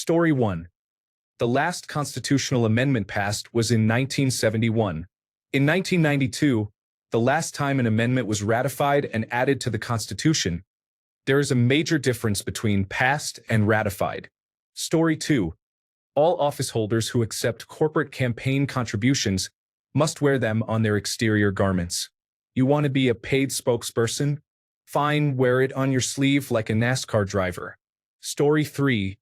Story 1. The last constitutional amendment passed was in 1971. In 1992, the last time an amendment was ratified and added to the Constitution. There is a major difference between passed and ratified. Story 2. All office holders who accept corporate campaign contributions must wear them on their exterior garments. You want to be a paid spokesperson? Fine, wear it on your sleeve like a NASCAR driver. Story 3.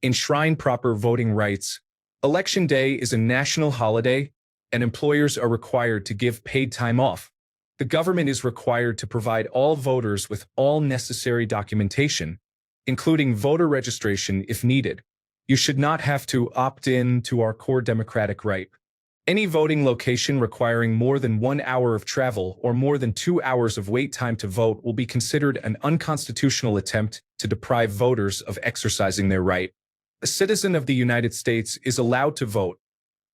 Enshrine proper voting rights. Election Day is a national holiday, and employers are required to give paid time off. The government is required to provide all voters with all necessary documentation, including voter registration if needed. You should not have to opt in to our core democratic right. Any voting location requiring more than 1 hour of travel or more than 2 hours of wait time to vote will be considered an unconstitutional attempt to deprive voters of exercising their right. A citizen of the United States is allowed to vote,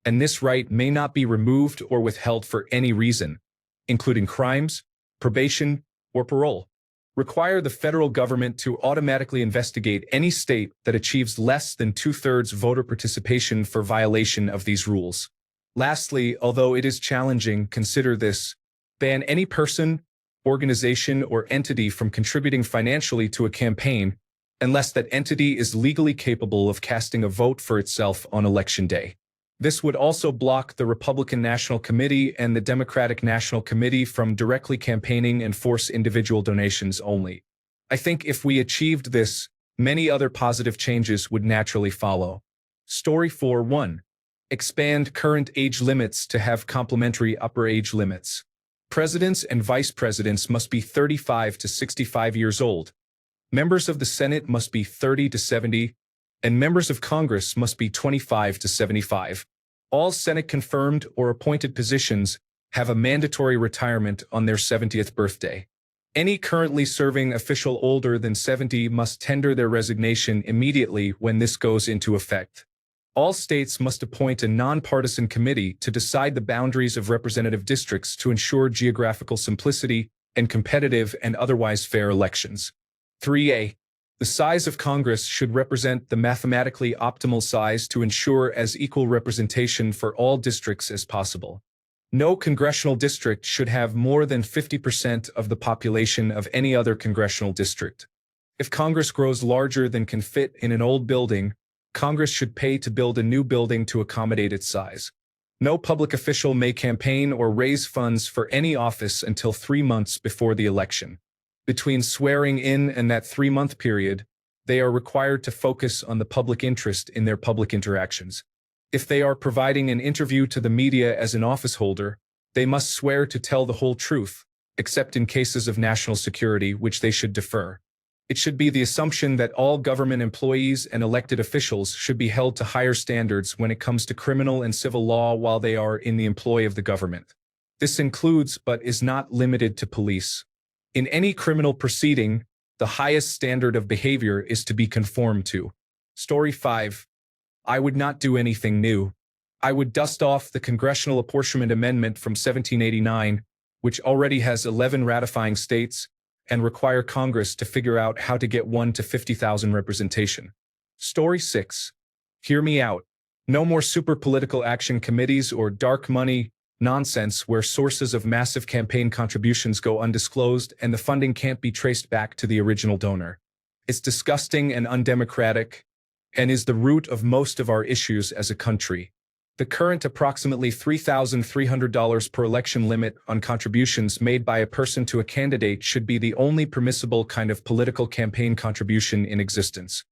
and this right may not be removed or withheld for any reason, including crimes, probation, or parole. Require the federal government to automatically investigate any state that achieves less than 2/3 voter participation for violation of these rules. Lastly, although it is challenging, consider this: ban any person, organization, or entity from contributing financially to a campaign unless that entity is legally capable of casting a vote for itself on Election Day. This would also block the Republican National Committee and the Democratic National Committee from directly campaigning and force individual donations only. I think if we achieved this, many other positive changes would naturally follow. Story 4.1. Expand current age limits to have complementary upper age limits. Presidents and vice presidents must be 35 to 65 years old. Members of the Senate must be 30 to 70, and members of Congress must be 25 to 75. All Senate-confirmed or appointed positions have a mandatory retirement on their 70th birthday. Any currently serving official older than 70 must tender their resignation immediately when this goes into effect. All states must appoint a nonpartisan committee to decide the boundaries of representative districts to ensure geographical simplicity and competitive and otherwise fair elections. 3A. The size of Congress should represent the mathematically optimal size to ensure as equal representation for all districts as possible. No congressional district should have more than 50% of the population of any other congressional district. If Congress grows larger than can fit in an old building, Congress should pay to build a new building to accommodate its size. No public official may campaign or raise funds for any office until 3 months before the election. Between swearing in and that 3-month period, they are required to focus on the public interest in their public interactions. If they are providing an interview to the media as an office holder, they must swear to tell the whole truth, except in cases of national security, which they should defer. It should be the assumption that all government employees and elected officials should be held to higher standards when it comes to criminal and civil law while they are in the employ of the government. This includes but is not limited to police. In any criminal proceeding, the highest standard of behavior is to be conformed to. Story 5. I would not do anything new. I would dust off the Congressional Apportionment Amendment from 1789, which already has 11 ratifying states, and require Congress to figure out how to get 1 to 50,000 representation. Story 6. Hear me out. No more super political action committees or dark money nonsense where sources of massive campaign contributions go undisclosed and the funding can't be traced back to the original donor. It's disgusting and undemocratic, and is the root of most of our issues as a country. The current approximately $3,300 per election limit on contributions made by a person to a candidate should be the only permissible kind of political campaign contribution in existence.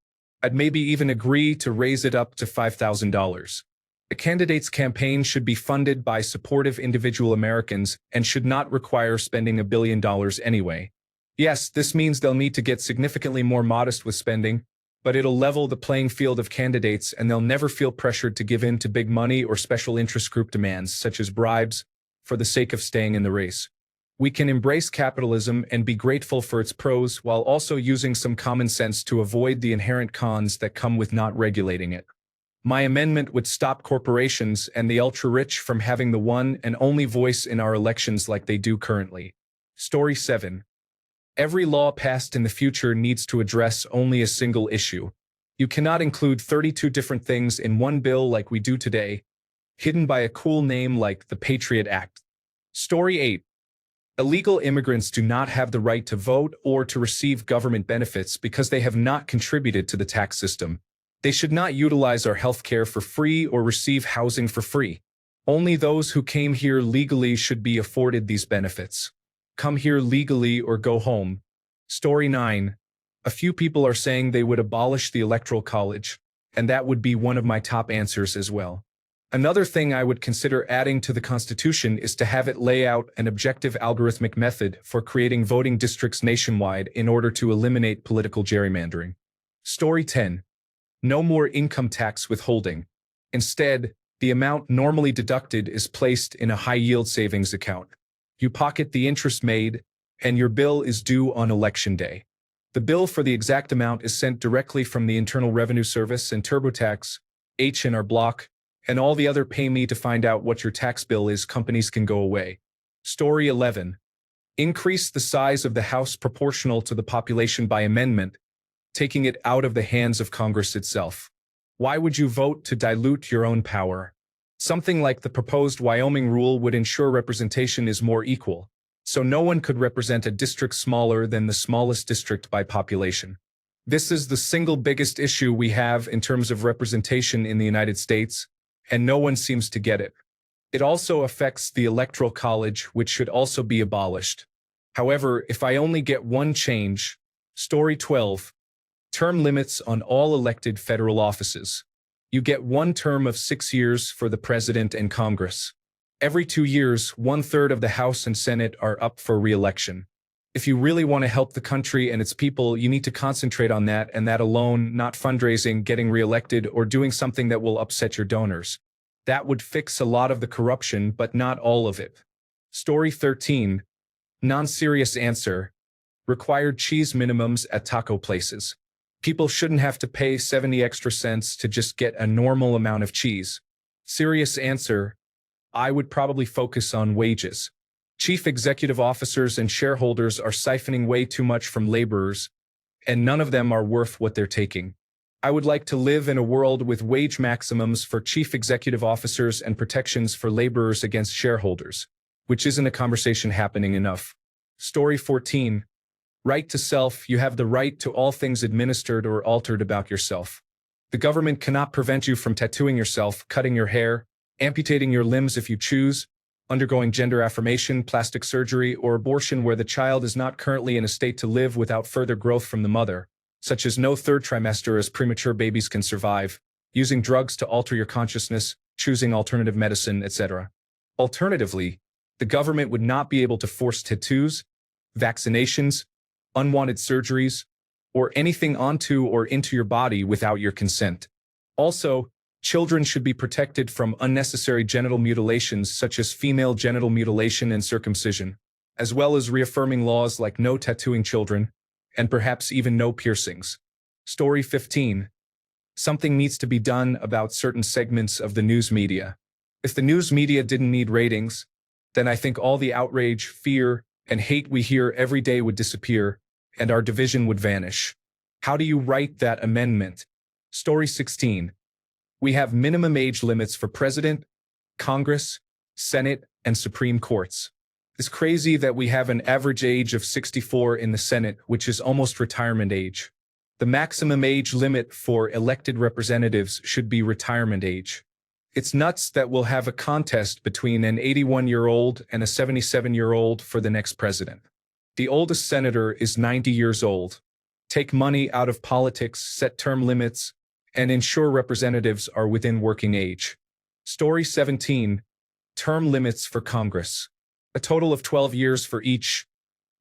I'd maybe even agree to raise it up to $5,000. A candidate's campaign should be funded by supportive individual Americans and should not require spending $1 billion anyway. Yes, this means they'll need to get significantly more modest with spending, but it'll level the playing field of candidates and they'll never feel pressured to give in to big money or special interest group demands, such as bribes, for the sake of staying in the race. We can embrace capitalism and be grateful for its pros while also using some common sense to avoid the inherent cons that come with not regulating it. My amendment would stop corporations and the ultra-rich from having the one and only voice in our elections like they do currently. Story 7. Every law passed in the future needs to address only a single issue: You cannot include 32 different things in one bill like we do today, hidden by a cool name like the Patriot Act. Story 8. Illegal immigrants do not have the right to vote or to receive government benefits because they have not contributed to the tax system. They should not utilize our health care for free or receive housing for free. Only those who came here legally should be afforded these benefits. Come here legally or go home. Story 9. A few people are saying they would abolish the Electoral College, and that would be one of my top answers as well. Another thing I would consider adding to the Constitution is to have it lay out an objective algorithmic method for creating voting districts nationwide in order to eliminate political gerrymandering. Story 10. No more income tax withholding. Instead, the amount normally deducted is placed in a high-yield savings account. You pocket the interest made, and your bill is due on election day. The bill for the exact amount is sent directly from the Internal Revenue Service and TurboTax, H&R Block, and all the other pay me to find out what your tax bill is companies can go away. Story 11. Increase the size of the House proportional to the population by amendment, taking it out of the hands of Congress itself. Why would you vote to dilute your own power? Something like the proposed Wyoming rule would ensure representation is more equal, so no one could represent a district smaller than the smallest district by population. This is the single biggest issue we have in terms of representation in the United States, and no one seems to get it. It also affects the Electoral College, which should also be abolished. However, if I only get one change, Story 12, term limits on all elected federal offices. You get one term of 6 years for the President and Congress. Every 2 years, 1/3 of the House and Senate are up for re-election. If you really want to help the country and its people, you need to concentrate on that and that alone, not fundraising, getting re-elected, or doing something that will upset your donors. That would fix a lot of the corruption, but not all of it. Story 13. Non-serious answer. Required cheese minimums at taco places. People shouldn't have to pay 70 extra cents to just get a normal amount of cheese. Serious answer. I would probably focus on wages. Chief executive officers and shareholders are siphoning way too much from laborers, and none of them are worth what they're taking. I would like to live in a world with wage maximums for chief executive officers and protections for laborers against shareholders, which isn't a conversation happening enough. Story 14. Right to self. You have the right to all things administered or altered about yourself. The government cannot prevent you from tattooing yourself, cutting your hair, amputating your limbs if you choose, undergoing gender affirmation, plastic surgery, or abortion where the child is not currently in a state to live without further growth from the mother, such as no third trimester as premature babies can survive, using drugs to alter your consciousness, choosing alternative medicine, etc. Alternatively, the government would not be able to force tattoos, vaccinations, unwanted surgeries, or anything onto or into your body without your consent. Also, children should be protected from unnecessary genital mutilations such as female genital mutilation and circumcision, as well as reaffirming laws like no tattooing children, and perhaps even no piercings. Story 15. Something needs to be done about certain segments of the news media. If the news media didn't need ratings, then I think all the outrage, fear, and hate we hear every day would disappear, and our division would vanish. How do you write that amendment? Story 16. We have minimum age limits for President, Congress, Senate, and Supreme Courts. It's crazy that we have an average age of 64 in the Senate, which is almost retirement age. The maximum age limit for elected representatives should be retirement age. It's nuts that we'll have a contest between an 81-year-old and a 77-year-old for the next president. The oldest senator is 90 years old. Take money out of politics, set term limits, and ensure representatives are within working age. Story 17. Term limits for Congress. A total of 12 years for each.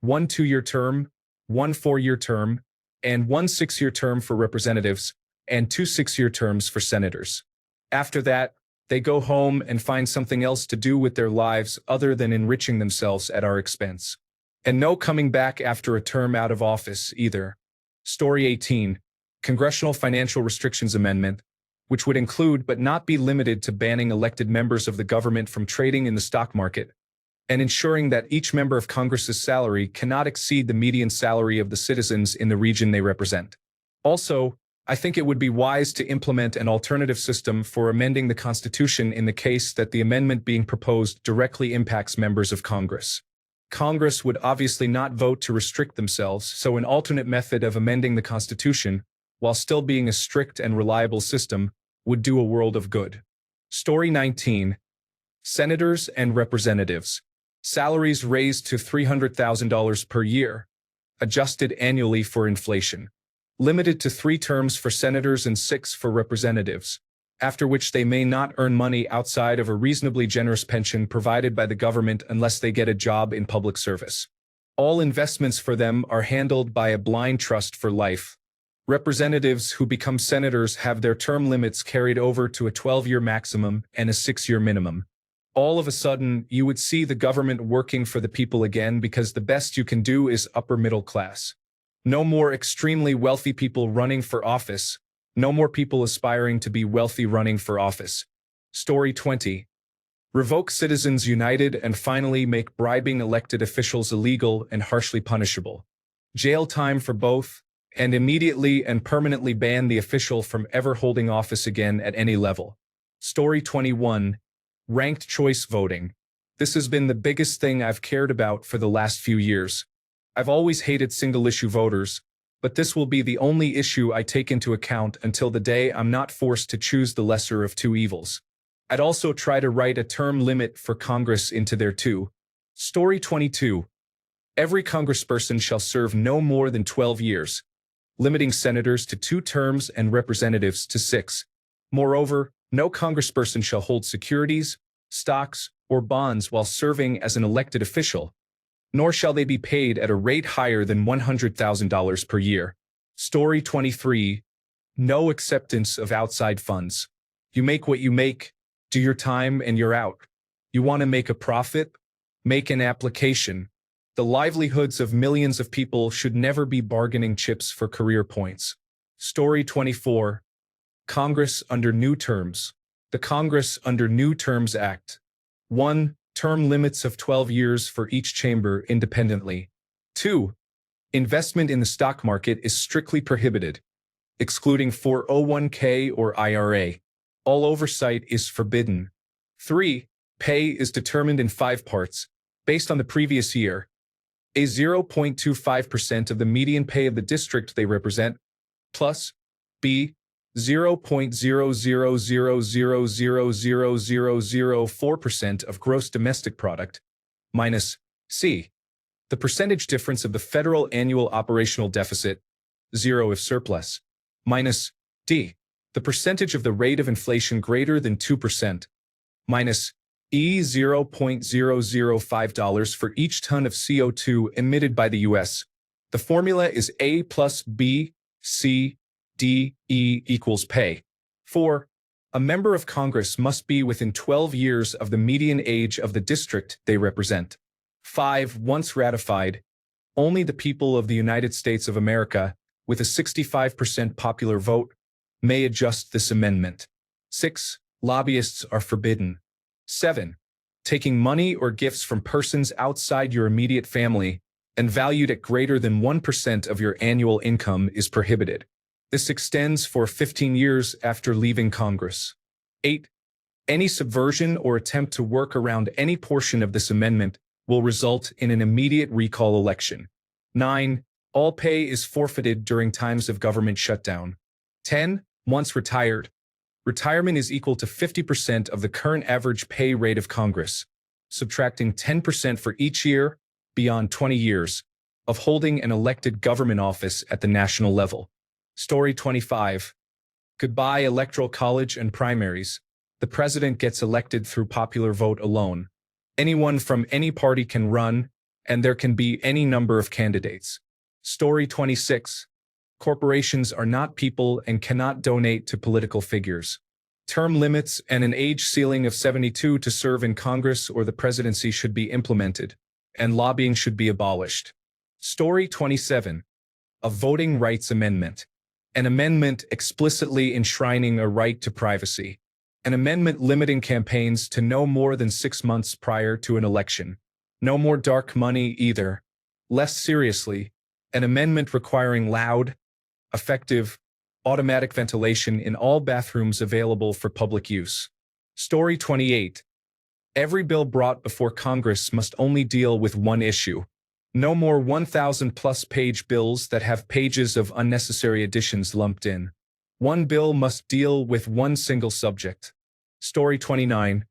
1 2-year term, 1 4-year term, and 1 6-year term for representatives, and 2 6-year terms for senators. After that, they go home and find something else to do with their lives other than enriching themselves at our expense. And no coming back after a term out of office either. Story 18. Congressional Financial Restrictions Amendment, which would include but not be limited to banning elected members of the government from trading in the stock market, and ensuring that each member of Congress's salary cannot exceed the median salary of the citizens in the region they represent. Also, I think it would be wise to implement an alternative system for amending the Constitution in the case that the amendment being proposed directly impacts members of Congress. Congress would obviously not vote to restrict themselves, so an alternate method of amending the Constitution, while still being a strict and reliable system, would do a world of good. Story 19. Senators and Representatives. Salaries raised to $300,000 per year, adjusted annually for inflation. Limited to 3 terms for senators and 6 for representatives, after which they may not earn money outside of a reasonably generous pension provided by the government unless they get a job in public service. All investments for them are handled by a blind trust for life. Representatives who become senators have their term limits carried over to a 12-year maximum and a 6-year minimum. All of a sudden, you would see the government working for the people again because the best you can do is upper middle class. No more extremely wealthy people running for office. No more people aspiring to be wealthy running for office. Story 20. Revoke Citizens United and finally make bribing elected officials illegal and harshly punishable. Jail time for both, and immediately and permanently ban the official from ever holding office again at any level. Story 21. Ranked choice voting. This has been the biggest thing I've cared about for the last few years. I've always hated single-issue voters, but this will be the only issue I take into account until the day I'm not forced to choose the lesser of 2 evils. I'd also try to write a term limit for Congress into there too. Story 22. Every congressperson shall serve no more than 12 years, limiting senators to 2 terms and representatives to 6. Moreover, no congressperson shall hold securities, stocks, or bonds while serving as an elected official, nor shall they be paid at a rate higher than $100,000 per year. Story 23. No acceptance of outside funds. You make what you make, do your time and you're out. You want to make a profit? Make an application. The livelihoods of millions of people should never be bargaining chips for career points. Story 24. Congress under new terms. The Congress under New Terms Act. 1. Term limits of 12 years for each chamber independently. 2. Investment in the stock market is strictly prohibited, excluding 401k or IRA. All oversight is forbidden. 3. Pay is determined in 5 parts, based on the previous year. A 0.25% of the median pay of the district they represent, plus B. 0.00000004% of gross domestic product, minus C. The percentage difference of the federal annual operational deficit, 0 if surplus, minus D. The percentage of the rate of inflation greater than 2%, minus E. $0.005 for each ton of CO2 emitted by the U.S. The formula is A plus B, C, D, E equals pay. 4. A member of Congress must be within 12 years of the median age of the district they represent. 5. Once ratified, only the people of the United States of America, with a 65% popular vote, may adjust this amendment. 6. Lobbyists are forbidden. 7. Taking money or gifts from persons outside your immediate family and valued at greater than 1% of your annual income is prohibited. This extends for 15 years after leaving Congress. 8. Any subversion or attempt to work around any portion of this amendment will result in an immediate recall election. 9. All pay is forfeited during times of government shutdown. 10. Once retired, retirement is equal to 50% of the current average pay rate of Congress, subtracting 10% for each year, beyond 20 years, of holding an elected government office at the national level. Story 25. Goodbye Electoral College and primaries. The president gets elected through popular vote alone. Anyone from any party can run, and there can be any number of candidates. Story 26. Corporations are not people and cannot donate to political figures. Term limits and an age ceiling of 72 to serve in Congress or the presidency should be implemented, and lobbying should be abolished. Story 27. A voting rights amendment. An amendment explicitly enshrining a right to privacy. An amendment limiting campaigns to no more than 6 months prior to an election. No more dark money either. Less seriously, an amendment requiring loud, effective, automatic ventilation in all bathrooms available for public use. Story 28. Every bill brought before Congress must only deal with one issue. No more 1,000-plus page bills that have pages of unnecessary additions lumped in. One bill must deal with one single subject. Story 29.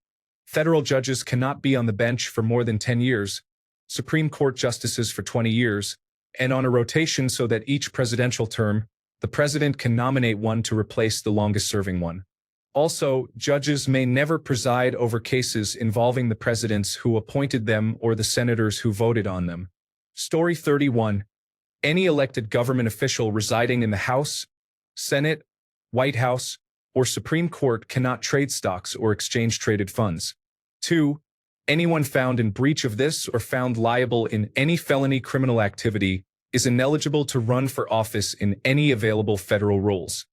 Federal judges cannot be on the bench for more than 10 years, Supreme Court justices for 20 years, and on a rotation so that each presidential term, the president can nominate one to replace the longest-serving one. Also, judges may never preside over cases involving the presidents who appointed them or the senators who voted on them. Story 31. Any elected government official residing in the House, Senate, White House, or Supreme Court cannot trade stocks or exchange traded funds. 2. Anyone found in breach of this or found liable in any felony criminal activity is ineligible to run for office in any available federal roles.